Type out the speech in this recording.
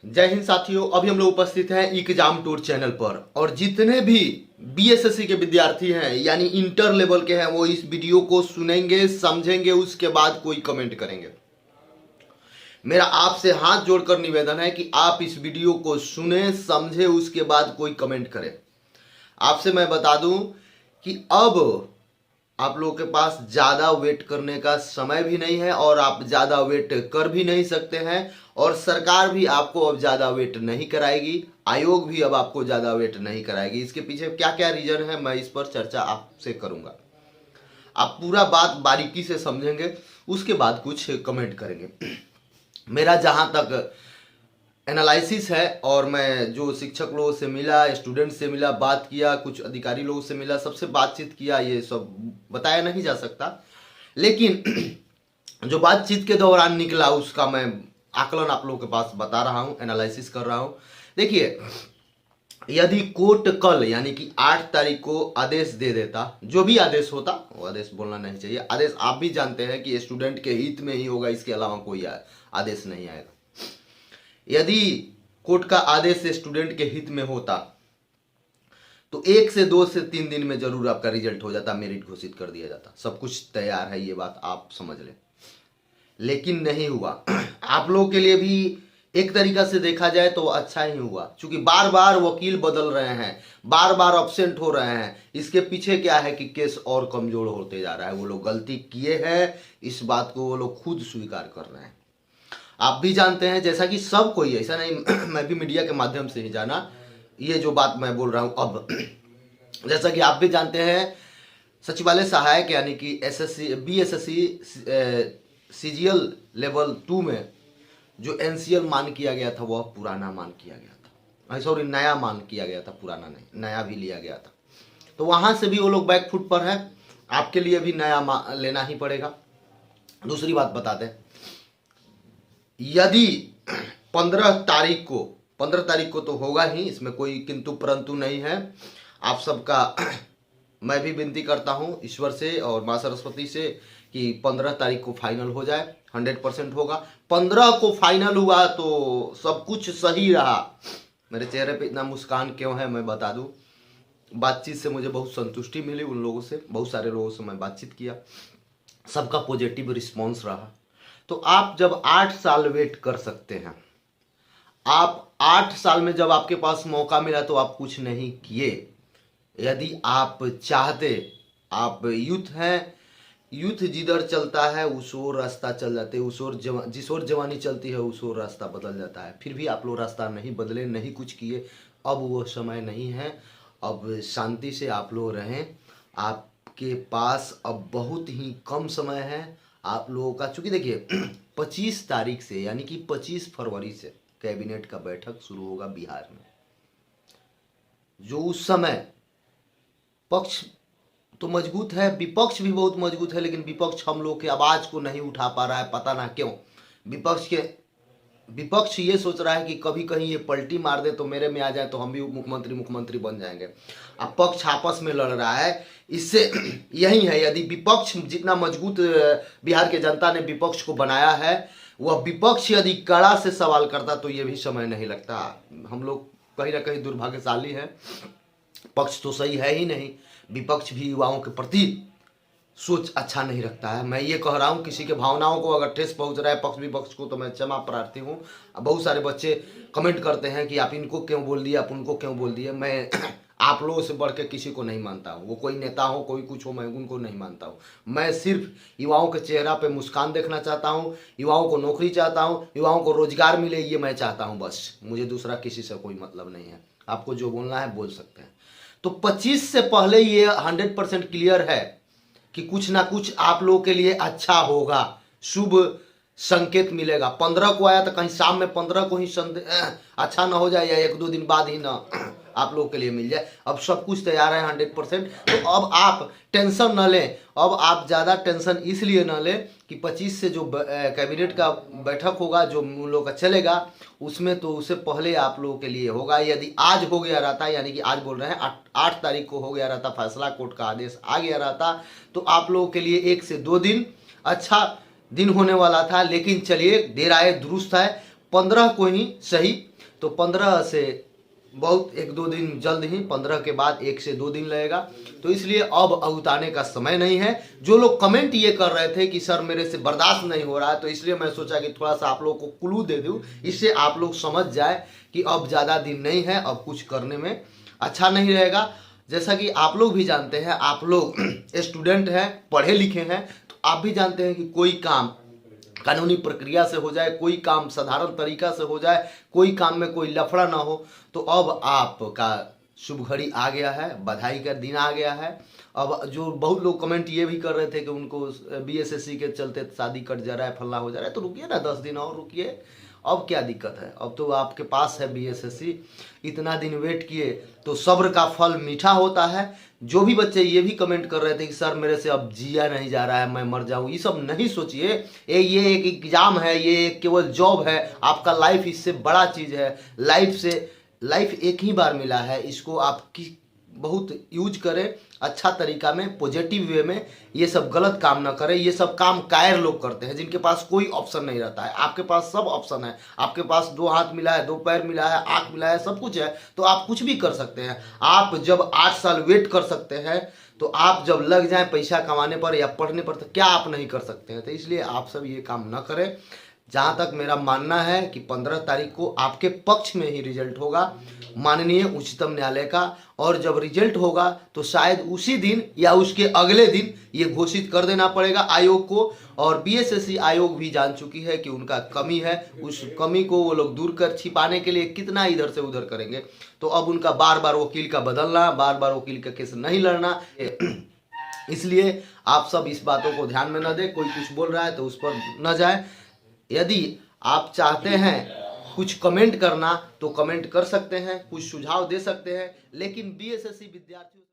जय हिंद साथियों। अभी हम लोग उपस्थित हैं एग्जाम टूर चैनल पर और जितने भी बीएसएससी के विद्यार्थी हैं यानी इंटर लेवल के हैं वो इस वीडियो को सुनेंगे, समझेंगे, उसके बाद कोई कमेंट करेंगे। मेरा आपसे हाथ जोड़कर निवेदन है कि आप इस वीडियो को सुने, समझे, उसके बाद कोई कमेंट करें। आपसे मैं बता दूं कि अब आप लोगों के पास ज़्यादा वेट करने का समय भी नहीं है और आप ज़्यादा वेट कर भी नहीं सकते हैं और सरकार भी आपको अब ज़्यादा वेट नहीं कराएगी, आयोग भी अब आपको ज़्यादा वेट नहीं कराएगी। इसके पीछे क्या क्या रीज़न है मैं इस पर चर्चा आपसे करूंगा। आप पूरा बात बारीकी से समझेंगे, उसके बाद कुछ कमेंट करेंगे। मेरा जहाँ तक एनालिसिस है और मैं जो शिक्षक लोगों से मिला, स्टूडेंट से मिला, बात किया, कुछ अधिकारी लोगों से मिला, सबसे बातचीत किया, ये सब बताया नहीं जा सकता, लेकिन जो बातचीत के दौरान निकला उसका मैं आकलन आप लोगों के पास बता रहा हूँ, एनालिसिस कर रहा हूँ। देखिए, यदि कोर्ट कल यानी कि 8 तारीख को आदेश दे देता, जो भी आदेश होता, वो आदेश बोलना नहीं चाहिए, आदेश आप भी जानते हैं कि स्टूडेंट के हित में ही होगा, इसके अलावा कोई आदेश नहीं आएगा। यदि कोर्ट का आदेश स्टूडेंट के हित में होता तो 1 से 2 से 3 दिन में जरूर आपका रिजल्ट हो जाता, मेरिट घोषित कर दिया जाता, सब कुछ तैयार है, ये बात आप समझ लें। लेकिन नहीं हुआ। आप लोगों के लिए भी एक तरीका से देखा जाए तो अच्छा ही हुआ, क्योंकि बार बार वकील बदल रहे हैं, बार बार अब्सेंट हो रहे हैं। इसके पीछे क्या है कि केस और कमजोर होते जा रहा है। वो लोग गलती किए हैं, इस बात को वो लोग खुद स्वीकार कर रहे हैं। आप भी जानते हैं, जैसा कि सब कोई, ऐसा नहीं मैं भी मीडिया के माध्यम से ही जाना, ये जो बात मैं बोल रहा हूं अब, जैसा कि आप भी जानते हैं, सचिवालय सहायक यानी कि एसएससी बीएसएससी सीजीएल लेवल 2 में जो एनसीएल मान किया गया था वह पुराना मान किया गया था, सॉरी नया मान किया गया था, पुराना नहीं, नया भी लिया गया था। तो वहां से भी वो लोग बैक फुट पर है, आपके लिए भी नया लेना ही पड़ेगा। दूसरी बात बताते हैं, यदि 15 तारीख को तो होगा ही, इसमें कोई किंतु परंतु नहीं है। आप सबका मैं भी विनती करता हूं ईश्वर से और मां सरस्वती से कि 15 तारीख को फाइनल हो जाए, 100% होगा। 15 को फाइनल हुआ तो सब कुछ सही रहा। मेरे चेहरे पे इतना मुस्कान क्यों है मैं बता दूं, बातचीत से मुझे बहुत संतुष्टि मिली, उन लोगों से, बहुत सारे लोगों से मैं बातचीत किया, सबका पॉजिटिव रिस्पॉन्स रहा। तो आप जब 8 साल वेट कर सकते हैं, आप 8 साल में जब आपके पास मौका मिला तो आप कुछ नहीं किए। यदि आप चाहते, आप यूथ हैं, यूथ जिधर चलता है उस ओर रास्ता चल जाते, उस ओर जिस ओर जवानी चलती है उस ओर रास्ता बदल जाता है। फिर भी आप लोग रास्ता नहीं बदले, नहीं कुछ किए। अब वो समय नहीं है, अब शांति से आप लोग रहें। आपके पास अब बहुत ही कम समय है आप लोगों का, चूंकि देखिए 25 तारीख से यानी कि 25 फरवरी से कैबिनेट का बैठक शुरू होगा बिहार में। जो उस समय पक्ष तो मजबूत है, विपक्ष भी बहुत मजबूत है, लेकिन विपक्ष हम लोग के आवाज को नहीं उठा पा रहा है, पता ना क्यों। विपक्ष ये सोच रहा है कि कभी कहीं ये पलटी मार दे तो मेरे में आ जाए तो हम भी मुख्यमंत्री बन जाएंगे। अब पक्ष आपस में लड़ रहा है, इससे यही है, यदि विपक्ष जितना मजबूत बिहार के जनता ने विपक्ष को बनाया है, वह विपक्ष यदि कड़ा से सवाल करता तो ये भी समय नहीं लगता। हम लोग कहीं ना कहीं दुर्भाग्यशाली है, पक्ष तो सही है ही नहीं, विपक्ष भी युवाओं के प्रति सोच अच्छा नहीं रखता है। मैं ये कह रहा हूँ, किसी के भावनाओं को अगर ठेस पहुंच रहा है पक्ष विपक्ष को, तो मैं क्षमा प्रार्थी हूँ। बहुत सारे बच्चे कमेंट करते हैं कि आप इनको क्यों बोल दिए, आप उनको क्यों बोल दिए। मैं आप लोगों से बढ़ के किसी को नहीं मानता हूँ, वो कोई नेता हो, कोई कुछ हो, मैं उनको नहीं मानता हूँ। मैं सिर्फ युवाओं के चेहरा पे मुस्कान देखना चाहता हूँ, युवाओं को नौकरी चाहता हूँ, युवाओं को रोजगार मिले, ये मैं चाहता हूँ बस। मुझे दूसरा किसी से कोई मतलब नहीं है। आपको जो बोलना है बोल सकते हैं। तो 25 से पहले ये 100% क्लियर है कि कुछ ना कुछ आप लोगों के लिए अच्छा होगा, शुभ संकेत मिलेगा। 15 को आया तो कहीं शाम में 15 को ही अच्छा ना हो जाए या 1-2 दिन बाद ही ना आप लोगों के लिए मिल जाए। अब सब कुछ तैयार है 100%। तो अब आप टेंशन न लें, अब आप ज़्यादा टेंशन इसलिए न लें कि 25 से जो कैबिनेट का बैठक होगा, जो उन लोगों का चलेगा, उसमें तो उससे पहले आप लोगों के लिए होगा। यदि आज हो गया रहता, यानी कि आज बोल रहे हैं 8 तारीख को हो गया रहता, फैसला कोर्ट का आदेश आ गया रहता, तो आप लोगों के लिए 1 से 2 दिन अच्छा दिन होने वाला था। लेकिन चलिए, देर आए दुरुस्त है, 15 को ही सही तो 15 से बहुत 1-2 दिन जल्द ही 15 के बाद 1 से 2 दिन लगेगा। तो इसलिए अब अगुताने का समय नहीं है। जो लोग कमेंट ये कर रहे थे कि सर मेरे से बर्दाश्त नहीं हो रहा है, तो इसलिए मैं सोचा कि थोड़ा सा आप लोगों को क्लू दे दूं, इससे आप लोग समझ जाए कि अब ज़्यादा दिन नहीं है, अब कुछ करने में अच्छा नहीं रहेगा। जैसा कि आप लोग भी जानते हैं, आप लोग स्टूडेंट हैं, पढ़े लिखे हैं, तो आप भी जानते हैं कि कोई काम कानूनी प्रक्रिया से हो जाए, कोई काम साधारण तरीका से हो जाए, कोई काम में कोई लफड़ा ना हो, तो अब आपका शुभ घड़ी आ गया है, बधाई का दिन आ गया है। अब जो बहुत लोग कमेंट ये भी कर रहे थे कि उनको बीएसएससी के चलते शादी कट जा रहा है, फलना हो जा रहा है, तो रुकिए ना 10 दिन और रुकिए, अब क्या दिक्कत है। अब तो आपके पास है बीएसएससी, इतना दिन वेट किए तो सब्र का फल मीठा होता है। जो भी बच्चे ये भी कमेंट कर रहे थे कि सर मेरे से अब जिया नहीं जा रहा है, मैं मर जाऊं, ये सब नहीं सोचिए। ये एक एग्जाम है, ये केवल जॉब है, आपका लाइफ इससे बड़ा चीज़ है। लाइफ एक ही बार मिला है, इसको आप बहुत यूज करें अच्छा तरीका में, पॉजिटिव वे में। ये सब गलत काम ना करें। ये सब काम कायर लोग करते हैं जिनके पास कोई ऑप्शन नहीं रहता है। आपके पास सब ऑप्शन है, आपके पास 2 हाथ मिला है, 2 पैर मिला है, आँख मिला है, सब कुछ है, तो आप कुछ भी कर सकते हैं। आप जब 8 साल वेट कर सकते हैं, तो आप जब लग जाए पैसा कमाने पर या पढ़ने पर, तो क्या आप नहीं कर सकते हैं। तो इसलिए आप सब ये काम ना करें। जहाँ तक मेरा मानना है कि 15 तारीख को आपके पक्ष में ही रिजल्ट होगा माननीय उच्चतम न्यायालय का, और जब रिजल्ट होगा तो शायद उसी दिन या उसके अगले दिन ये घोषित कर देना पड़ेगा आयोग को। और बीएसएससी आयोग भी जान चुकी है कि उनका कमी है, उस कमी को वो लोग दूर कर छिपाने के लिए कितना इधर से उधर करेंगे। तो अब उनका बार बार वकील का बदलना, बार बार वकील का केस नहीं लड़ना, इसलिए आप सब इस बातों को ध्यान में न दें। कोई कुछ बोल रहा है तो उस पर न जाए। यदि आप चाहते हैं कुछ कमेंट करना तो कमेंट कर सकते हैं, कुछ सुझाव दे सकते हैं, लेकिन बीएसएससी विद्यार्थियों